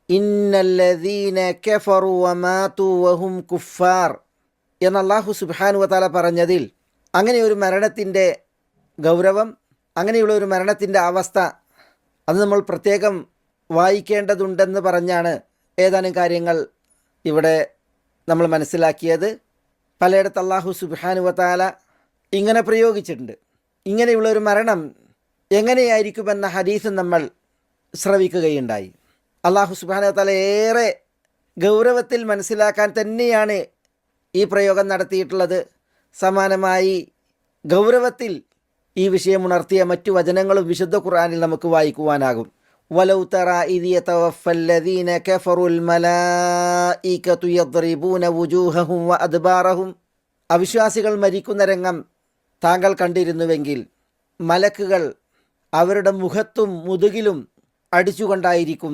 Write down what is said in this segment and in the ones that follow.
ഇന്നല്ലദീന കഫറു വമാതു വഹും കുഫാർ എന്ന് അല്ലാഹു സുബ്ഹാനഹു വ തആല പറഞ്ഞതിൽ അങ്ങനെ ഒരു മരണത്തിൻ്റെ ഗൗരവം, അങ്ങനെയുള്ള ഒരു മരണത്തിൻ്റെ അവസ്ഥ അത് നമ്മൾ പ്രത്യേകം വായിക്കേണ്ടതുണ്ടെന്ന് പറഞ്ഞാണ് ഏതാനും കാര്യങ്ങൾ ഇവിടെ നമ്മൾ മനസ്സിലാക്കിയത്. പലയിടത്ത് അല്ലാഹു സുബ്ഹാനഹു വ തആല ഇങ്ങനെ പ്രയോഗിച്ചിട്ടുണ്ട്. ഇങ്ങനെയുള്ളൊരു മരണം എങ്ങനെയായിരിക്കുമെന്ന ഹദീസ് നമ്മൾ ശ്രവിക്കുകയുണ്ടായി. അല്ലാഹു സുബ്ഹാനഹു വ തആല ഏറെ ഗൗരവത്തിൽ മനസ്സിലാക്കാൻ തന്നെയാണ് ഈ പ്രയോഗം നടത്തിയിട്ടുള്ളത്. സമാനമായി ഗൗരവത്തിൽ ഈ വിഷയം ഉണർത്തിയ മറ്റു വചനങ്ങളും വിശുദ്ധ ഖുർആനിൽ നമുക്ക് വായിക്കുവാനാകും. വലൗ തറാ ഇദ് യതവഫല്ലദീന കഫറുൽ മലായികതു യദ്രിബൂന വുജൂഹഹും വഅദ്ബാറഹും. അവിശ്വാസികൾ മരിക്കുന്ന രംഗം താങ്കൾ കണ്ടിരുന്നുവെങ്കിൽ മലക്കുകൾ അവരുടെ മുഖത്തും മുതുകിലും അടിച്ചുകൊണ്ടായിരിക്കും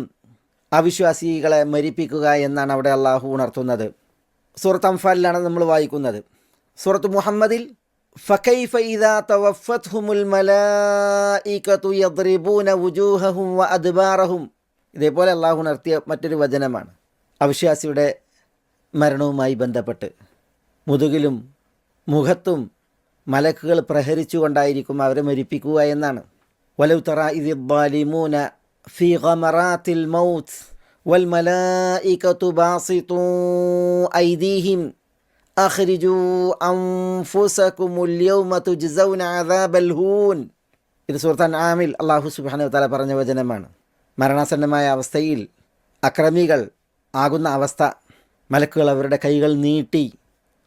അവിശ്വാസികളെ മരിപ്പിക്കുക എന്നാണ് അവിടെ അള്ളാഹു ഉണർത്തുന്നത്. സൂറത്ത് അംഫാലിലാണ് നമ്മൾ വായിക്കുന്നത്. സൂറത്ത് മുഹമ്മദിൽ ഫകൈഫ ഇദാ തവഫത്ഹുമുൽ മലായികതു യദ്രിബൂന വുജൂഹഹും വഅദ്ബാറഹും. ഇതേപോലെ അള്ളാഹു ഉണർത്തിയ മറ്റൊരു വചനമാണ് അവിശ്വാസിയുടെ മരണവുമായി ബന്ധപ്പെട്ട്. മുതുകിലും മുഖത്തും മലക്കുകൾ പ്രഹരിച്ചു കൊണ്ടായിരിക്കും അവരെ മരിപ്പിക്കുക എന്നാണ്. വലൗ തറാ ഇദി ദ്ദാലിമൂന ഫീ ഗമറാത്തിൽ മൗത്ത് വൽ മലായികതു ബാസിതു ഐദീഹിം അഖ്രിജൂ അൻഫുസകുമുൽ യൗമ തുജ്സൗന അദാബൽ ഹൂൻ. ഇത് സൂറത്ത് അൻആമിൽ അല്ലാഹു സുബ്ഹാനഹു വ തആല പറഞ്ഞ വചനമാണ്. മരണാസന്നമായ അവസ്ഥയിൽ അക്രമികൾ ആകുന്ന അവസ്ഥ, മലക്കുകൾ അവരുടെ കൈകൾ നീട്ടി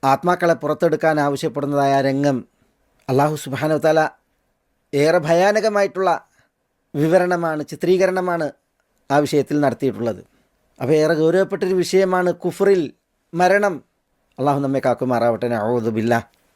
ആത്മാക്കളെ പുറത്തെടുക്കാൻ ആവശ്യപ്പെടുന്നതായ രംഗം അല്ലാഹു സുബ്ഹാനഹു വ തആല ഏറെ ഭയാനകമായിട്ടുള്ള വിവരണമാണ്, ചിത്രീകരണമാണ് ആ വിഷയത്തിൽ നടത്തിയിട്ടുള്ളത്. അപ്പോൾ ഏറെ ഗൗരവപ്പെട്ടൊരു വിഷയമാണ് കുഫറിൽ മരണം. അള്ളാഹു നമ്മെ കാക്കുമാറാവട്ടെ. അഊദു ബില്ലാഹ്.